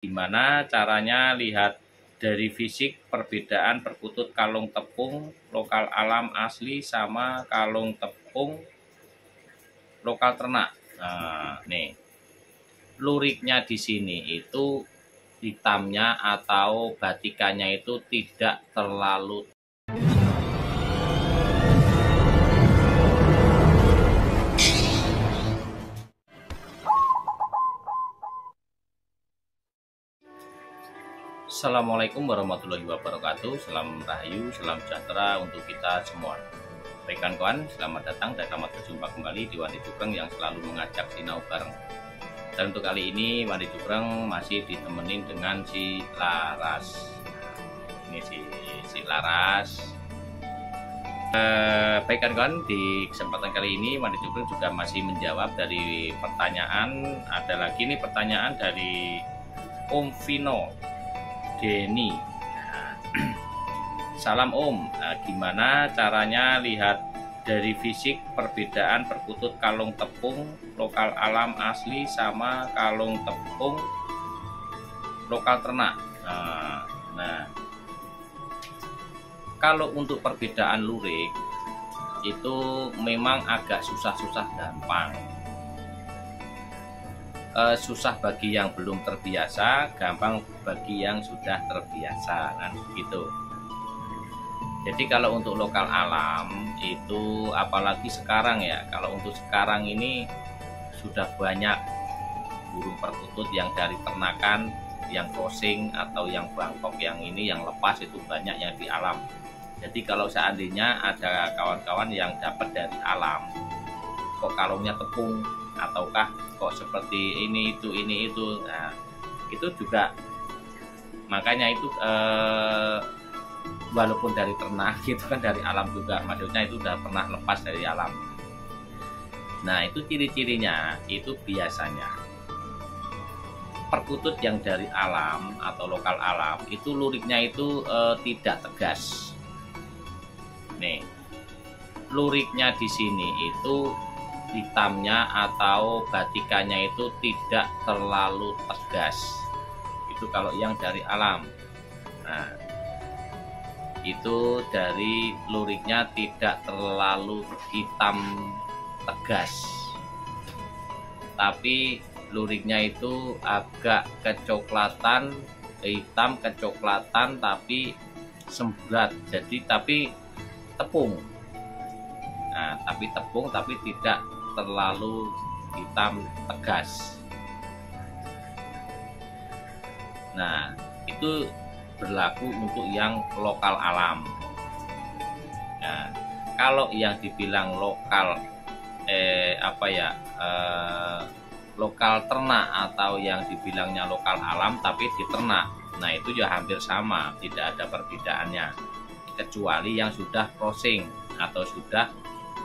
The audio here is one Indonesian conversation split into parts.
Gimana caranya lihat dari fisik perbedaan perkutut kalung tepung lokal alam asli sama kalung tepung lokal ternak. Nah, nih luriknya di sini itu hitamnya atau batikannya itu tidak terlalu. Assalamualaikum warahmatullahi wabarakatuh. Salam rahayu, salam sejahtera untuk kita semua. Rekan kawan, selamat datang dan selamat berjumpa kembali di Wani Jubreng yang selalu mengajak sinau bareng. Dan untuk kali ini Wani Jubreng masih ditemenin dengan si Laras. Ini si Laras. Baik kawan, di kesempatan kali ini Wani Jubreng juga masih menjawab dari pertanyaan. Ada lagi nih pertanyaan dari Om Vino Denny. Salam Om, gimana caranya lihat dari fisik perbedaan perkutut kalung tepung lokal alam asli sama kalung tepung lokal ternak? Nah, kalau untuk perbedaan lurik itu memang agak susah-susah gampang. Susah bagi yang belum terbiasa, gampang bagi yang sudah terbiasa, kan gitu. Jadi kalau untuk lokal alam itu apalagi sekarang ya, kalau untuk sekarang ini sudah banyak burung perkutut yang dari ternakan, yang crossing atau yang bangkok, yang ini yang lepas itu banyak yang di alam. Jadi kalau seandainya ada kawan-kawan yang dapat dari alam, kok kalungnya tepung ataukah kok seperti ini itu, nah itu juga makanya itu walaupun dari ternak gitu kan, dari alam juga, maksudnya itu udah pernah lepas dari alam. Nah itu ciri-cirinya itu biasanya perkutut yang dari alam atau lokal alam itu luriknya itu tidak tegas. Nih luriknya di sini itu hitamnya atau batikannya itu tidak terlalu tegas. Itu kalau yang dari alam. Nah, itu dari luriknya tidak terlalu hitam tegas, tapi luriknya itu agak kecoklatan, hitam kecoklatan tapi semburat. Jadi tapi tepung. Nah, tapi tepung tapi tidak terlalu hitam tegas. Nah, itu berlaku untuk yang lokal alam. Nah, kalau yang dibilang lokal lokal ternak atau yang dibilangnya lokal alam tapi di ternak, nah itu ya hampir sama, tidak ada perbedaannya, kecuali yang sudah crossing atau sudah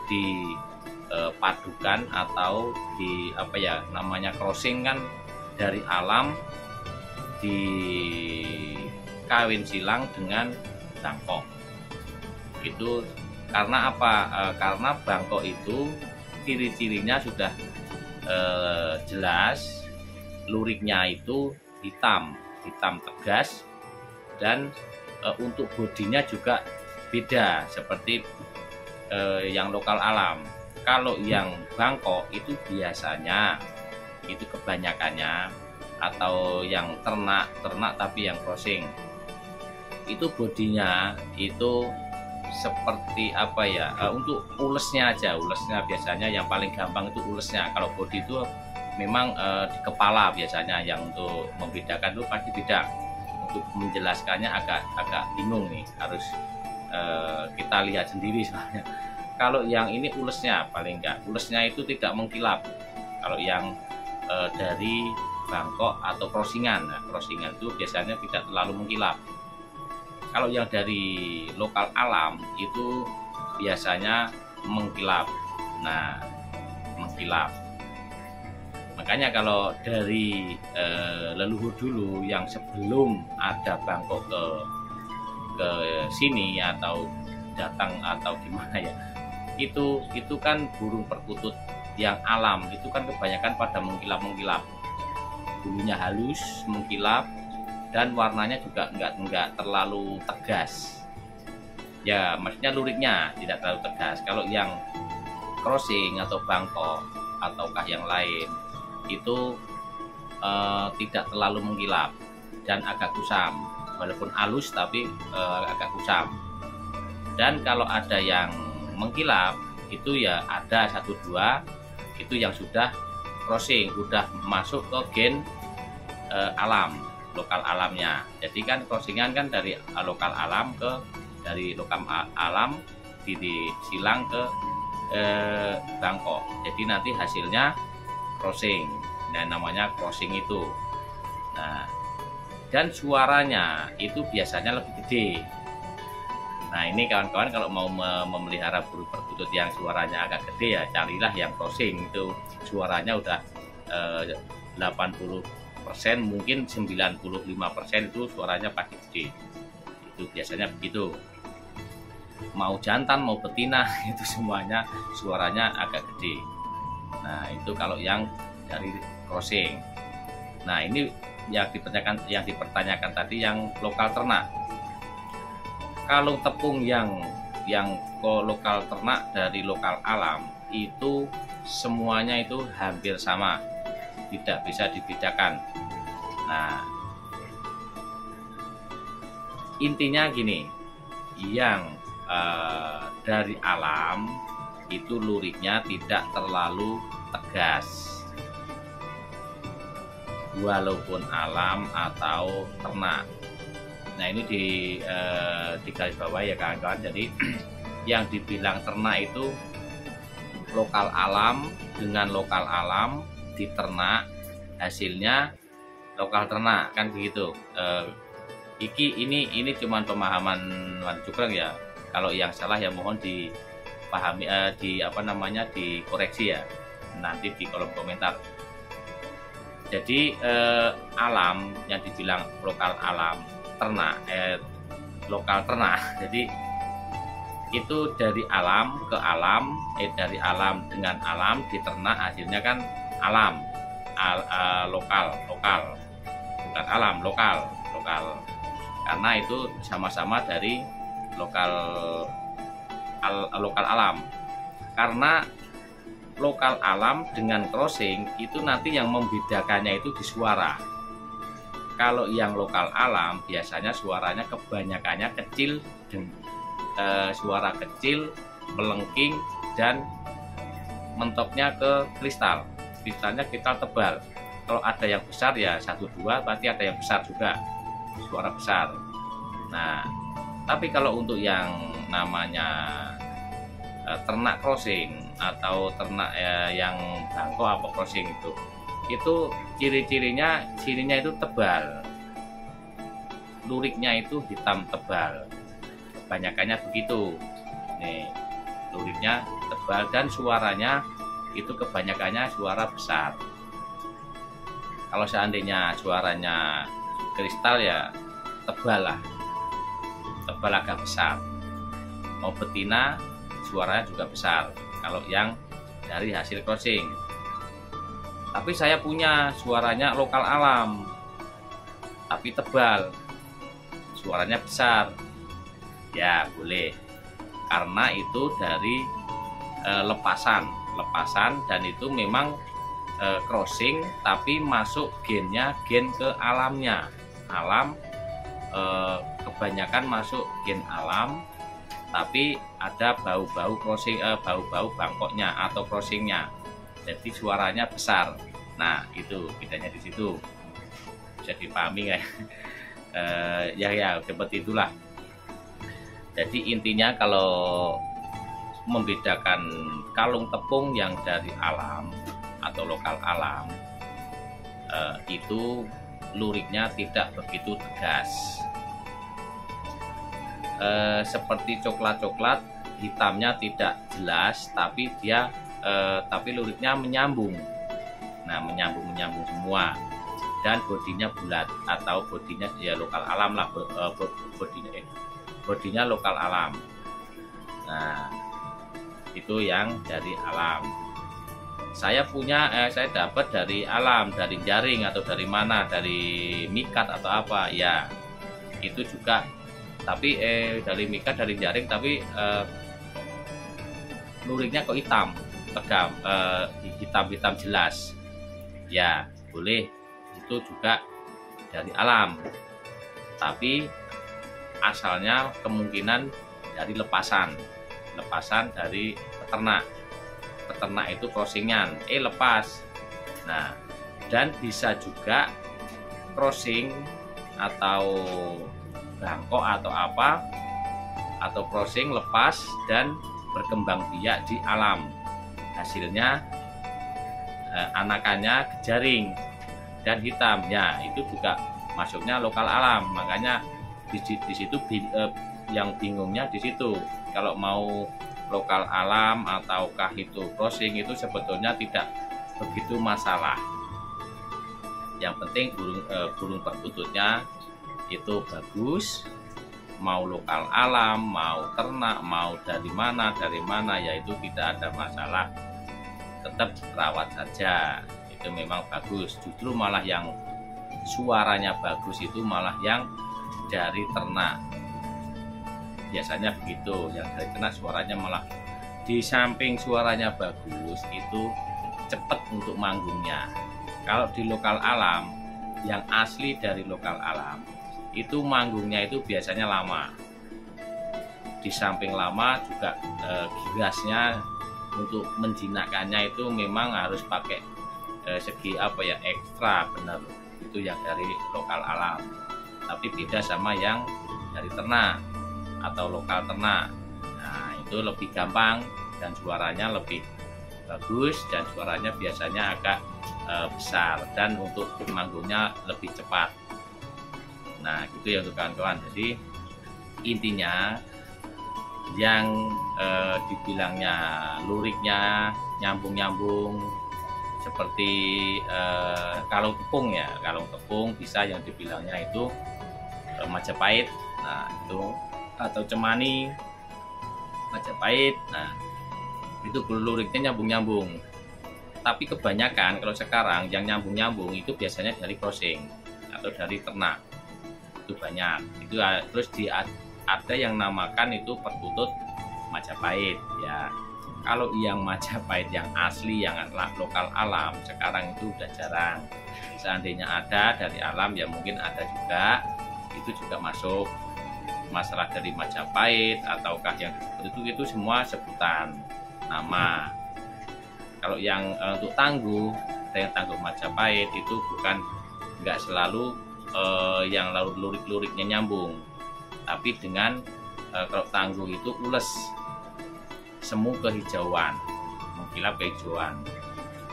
dipadukan atau di namanya crossing kan, dari alam di kawin silang dengan bangkok. Itu karena apa? Karena bangkok itu ciri-cirinya sudah jelas, luriknya itu hitam tegas, dan untuk bodinya juga beda seperti yang lokal alam. Kalau yang bangkok itu biasanya itu kebanyakannya, atau yang ternak tapi yang crossing itu bodinya itu seperti untuk ulesnya aja, biasanya yang paling gampang itu ulesnya. Kalau bodi itu memang di kepala biasanya, yang untuk membedakan itu pasti beda. Untuk menjelaskannya agak bingung nih, harus kita lihat sendiri soalnya. Kalau yang ini ulesnya, paling enggak ulesnya itu tidak mengkilap. Kalau yang dari bangkok atau crossingan, nah crossingan itu biasanya tidak terlalu mengkilap. Kalau yang dari lokal alam itu biasanya mengkilap. Nah, mengkilap. Makanya kalau dari leluhur dulu yang sebelum ada bangkok ke sini atau datang atau gimana ya, itu kan burung perkutut yang alam itu kan kebanyakan pada mengkilap. bulunya halus, mengkilap, dan warnanya juga enggak terlalu tegas. Ya, maksudnya luriknya tidak terlalu tegas. Kalau yang crossing atau bangkok ataukah yang lain itu tidak terlalu mengkilap dan agak kusam, walaupun halus tapi agak kusam. Dan kalau ada yang mengkilap itu ya ada 1-2 itu yang sudah crossing, udah masuk ke gen alam, lokal alamnya. Jadi kan crossingan kan dari lokal alam dari lokal alam disilang ke bangkok. Jadi nanti hasilnya crossing. Nah, namanya crossing itu. Nah, dan suaranya itu biasanya lebih gede. Nah, ini kawan-kawan kalau mau memelihara burung perkutut yang suaranya agak gede ya carilah yang crossing, itu suaranya udah 80%, mungkin 95% itu suaranya pasti gede. Itu biasanya begitu. Mau jantan mau betina itu semuanya suaranya agak gede. Nah, itu kalau yang dari crossing. Nah, ini yang dipertanyakan tadi yang lokal ternak. Kalung tepung yang lokal ternak dari lokal alam itu semuanya itu hampir sama, tidak bisa dibedakan. Nah, intinya gini, yang dari alam itu luriknya tidak terlalu tegas, walaupun alam atau ternak. Nah, ini di garis bawah ya kawan-kawan. Jadi yang dibilang ternak itu lokal alam dengan lokal alam, di ternak hasilnya lokal ternak, kan begitu. Ini cuma pemahaman Wan Jukreng ya. Kalau yang salah ya mohon dipahami, dikoreksi ya nanti di kolom komentar. Jadi alam yang dibilang lokal alam, ternak lokal ternak. Jadi itu dari alam ke alam, dari alam dengan alam di ternak hasilnya kan alam, lokal, bukan alam, lokal. Karena itu sama-sama dari lokal alam. Karena lokal alam dengan crossing itu nanti yang membedakannya itu di suara. Kalau yang lokal alam biasanya suaranya kebanyakannya kecil, suara kecil, melengking, dan mentoknya ke kristalnya kristal tebal. Kalau ada yang besar ya 1-2, berarti ada yang besar juga, suara besar. Nah, tapi kalau untuk yang namanya ternak crossing atau ternak yang bangkok apa crossing itu ciri-cirinya itu tebal, luriknya itu hitam tebal, kebanyakannya begitu. Nih, luriknya tebal dan suaranya itu kebanyakannya suara besar. Kalau seandainya suaranya kristal ya tebal agak besar. Mau betina suaranya juga besar kalau yang dari hasil crossing. Tapi saya punya suaranya lokal alam tapi tebal, suaranya besar, ya boleh, karena itu dari lepasan dan itu memang crossing tapi masuk gen ke alamnya. Kebanyakan masuk gen alam, tapi ada bau-bau crossing, bau-bau bangkoknya atau crossingnya, jadi suaranya besar. Nah, itu bedanya di situ, bisa dipahami nggak? Ya seperti itulah. Jadi intinya kalau membedakan kalung tepung yang dari alam atau lokal alam, itu luriknya tidak begitu tegas, seperti coklat hitamnya tidak jelas, tapi luriknya menyambung. Nah, menyambung semua, dan bodinya bulat atau bodinya ya lokal alam lah, bodinya lokal alam. Nah, itu yang dari alam. saya dapat dari alam, dari jaring atau dari mana, dari mikat atau apa ya, itu juga. Tapi dari mikat, dari jaring, tapi luriknya kok hitam, tegam, hitam jelas ya, boleh. Itu juga dari alam, tapi asalnya kemungkinan dari lepasan dari peternak itu crossingan lepas. Nah, dan bisa juga crossing atau bangkok atau apa, atau crossing lepas dan berkembang biak di alam, hasilnya anakannya jaring dan hitam ya, itu juga masuknya lokal alam. Makanya di situ yang bingungnya di situ, kalau mau lokal alam ataukah itu crossing, itu sebetulnya tidak begitu masalah. Yang penting burung perkututnya itu bagus, mau lokal alam, mau ternak, mau dari mana ya, itu tidak ada masalah, tetap rawat saja, itu memang bagus. Justru malah yang suaranya bagus itu malah yang dari ternak, biasanya begitu. Yang dari ternak suaranya malah, di samping suaranya bagus, itu cepat untuk manggungnya. Kalau di lokal alam, yang asli dari lokal alam, itu manggungnya itu biasanya lama. Di samping lama juga girasnya untuk menjinakkannya itu memang harus pakai segi ekstra, benar. Itu yang dari lokal alam. Tapi beda sama yang dari ternak atau lokal ternak. Nah, itu lebih gampang dan suaranya lebih bagus, dan suaranya biasanya agak besar, dan untuk manggungnya lebih cepat. Nah, gitu ya untuk kawan-kawan. Jadi intinya yang dibilangnya luriknya nyambung-nyambung seperti kalung tepung ya, kalung tepung bisa yang dibilangnya itu Majapahit. Nah, itu atau cemani Majapahit. Nah, itu luriknya nyambung-nyambung. Tapi kebanyakan kalau sekarang yang nyambung-nyambung itu biasanya dari crossing atau dari ternak. Itu banyak. Itu terus ada yang namakan itu perkutut Majapahit ya. Kalau yang Majapahit yang asli, yang lokal alam, sekarang itu udah jarang. Seandainya ada dari alam ya mungkin ada juga, itu juga masuk. Masalah dari Majapahit ataukah yang disebut itu semua sebutan nama. Kalau yang untuk tangguh, ada yang tangguh Majapahit itu nggak selalu yang lurik-luriknya nyambung, tapi dengan kalau tangguh itu ules, semu kehijauan, mengkilap kehijauan.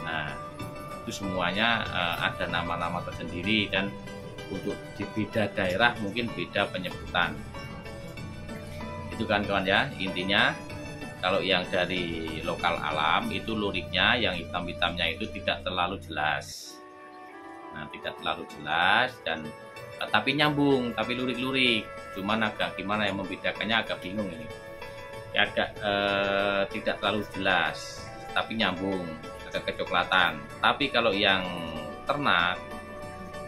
Nah, itu semuanya ada nama-nama tersendiri, dan untuk di beda daerah mungkin beda penyebutan. Itu kan kawan ya, intinya kalau yang dari lokal alam itu luriknya yang hitam-hitamnya itu tidak terlalu jelas. Nah, tidak terlalu jelas dan tapi nyambung, tapi lurik-lurik. Cuman agak gimana yang membedakannya, agak bingung ini. Ya, agak tidak terlalu jelas, tapi nyambung, agak kecoklatan. Tapi kalau yang ternak,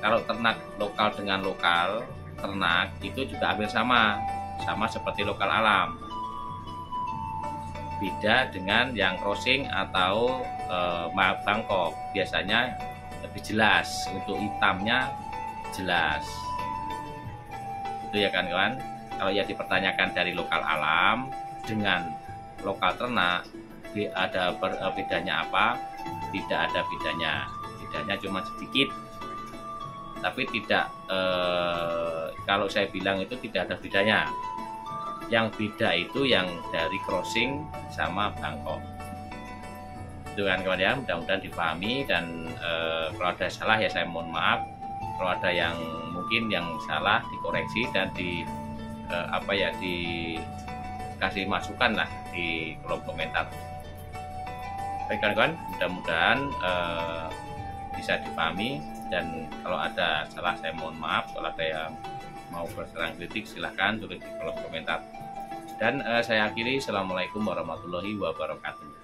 kalau ternak lokal dengan lokal ternak itu juga hampir sama seperti lokal alam. Beda dengan yang crossing atau Bangkok, biasanya lebih jelas, untuk hitamnya jelas. Itu ya kan kawan. Kalau ya dipertanyakan dari lokal alam dengan lokal ternak, ada bedanya apa? Tidak ada bedanya. Bedanya cuma sedikit. Tapi tidak, kalau saya bilang itu tidak ada bedanya. Yang beda itu yang dari crossing sama Bangkok. Itu kan kawan ya, mudah-mudahan dipahami, dan kalau ada salah ya saya mohon maaf. Kalau ada yang mungkin yang salah dikoreksi dan dikasih masukan lah di kolom komentar. Baik kawan-kawan, mudah-mudahan bisa dipahami, dan kalau ada salah saya mohon maaf. Kalau ada yang mau berserang kritik silahkan tulis di kolom komentar. Dan saya akhiri, assalamualaikum warahmatullahi wabarakatuh.